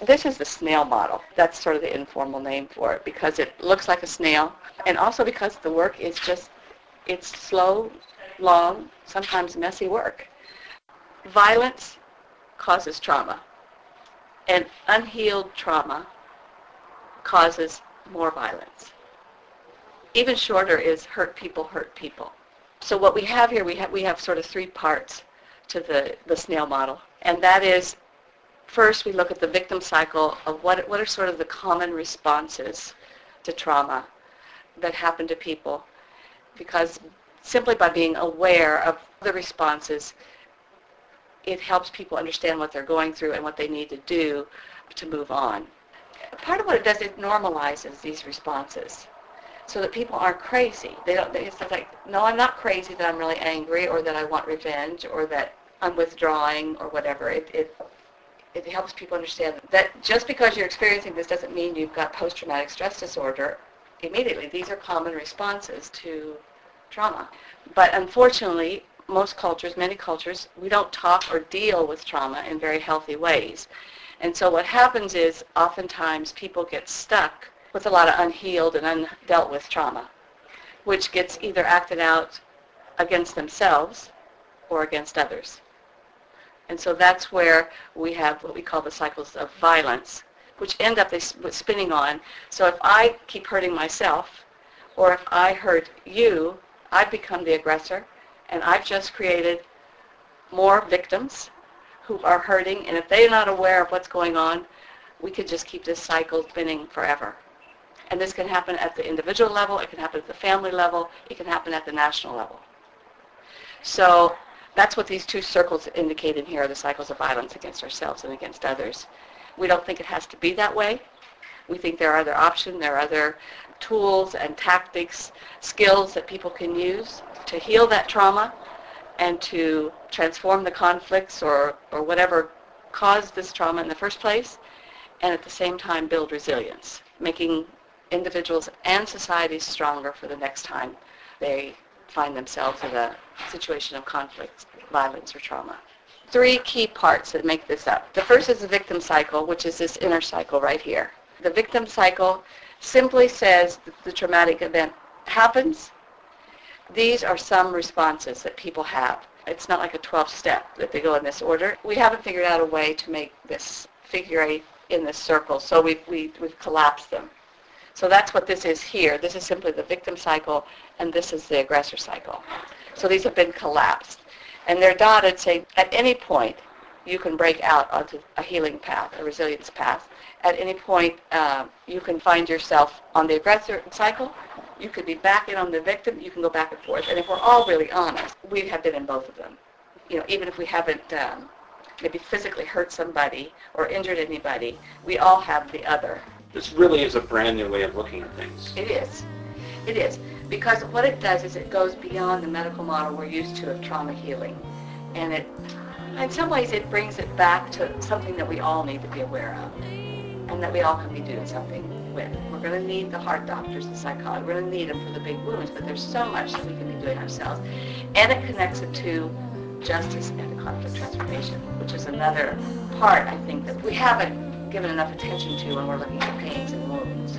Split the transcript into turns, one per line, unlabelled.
This is the snail model. That's sort of the informal name for it because it looks like a snail, and also because the work is it's slow, long, sometimes messy work. Violence causes trauma, and unhealed trauma causes more violence. Even shorter is hurt people hurt people. So what we have here, we have sort of three parts to the snail model, and that is, first we look at the victim cycle of what are sort of the common responses to trauma that happen to people, because simply by being aware of the responses, it helps people understand what they're going through and what they need to do to move on. Part of what it does, it normalizes these responses so that people aren't crazy. It's like, no, I'm not crazy that I'm really angry or that I want revenge or that I'm withdrawing or whatever. It helps people understand that just because you're experiencing this doesn't mean you've got post-traumatic stress disorder immediately. These are common responses to trauma. But unfortunately, most cultures, many cultures, we don't talk or deal with trauma in very healthy ways. And so what happens is oftentimes people get stuck with a lot of unhealed and undealt with trauma, which gets either acted out against themselves or against others. And so that's where we have what we call the cycles of violence, which end up spinning on. So if I keep hurting myself, or if I hurt you, I've become the aggressor, and I've just created more victims who are hurting, and if they're not aware of what's going on, we could just keep this cycle spinning forever. And this can happen at the individual level, it can happen at the family level, it can happen at the national level. So that's what these two circles indicate in here, the cycles of violence against ourselves and against others. We don't think it has to be that way. We think there are other options, there are other tools and tactics, skills that people can use to heal that trauma and to transform the conflicts or whatever caused this trauma in the first place, and at the same time build resilience, making individuals and societies stronger for the next time they find themselves in a situation of conflict, violence, or trauma. Three key parts that make this up. The first is the victim cycle, which is this inner cycle right here. The victim cycle simply says that the traumatic event happens. These are some responses that people have. It's not like a 12-step that they go in this order. We haven't figured out a way to make this figure eight in this circle, so we've collapsed them. So that's what this is here. This is simply the victim cycle, and this is the aggressor cycle. So these have been collapsed. And they're dotted saying at any point you can break out onto a healing path, a resilience path. At any point you can find yourself on the aggressor cycle. You could be back in on the victim. You can go back and forth. And if we're all really honest, we have been in both of them. You know, even if we haven't maybe physically hurt somebody or injured anybody, we all have the other.
This really is a brand new way of looking at things.
It is. It is. Because what it does is it goes beyond the medical model we're used to of trauma healing. And it, in some ways, it brings it back to something that we all need to be aware of and that we all can be doing something with. We're going to need the heart doctors, the psychologists. We're going to need them for the big wounds, but there's so much that we can be doing ourselves. And it connects it to justice and conflict transformation, which is another part, I think, that we haven't given enough attention to when we're looking at pains and wounds.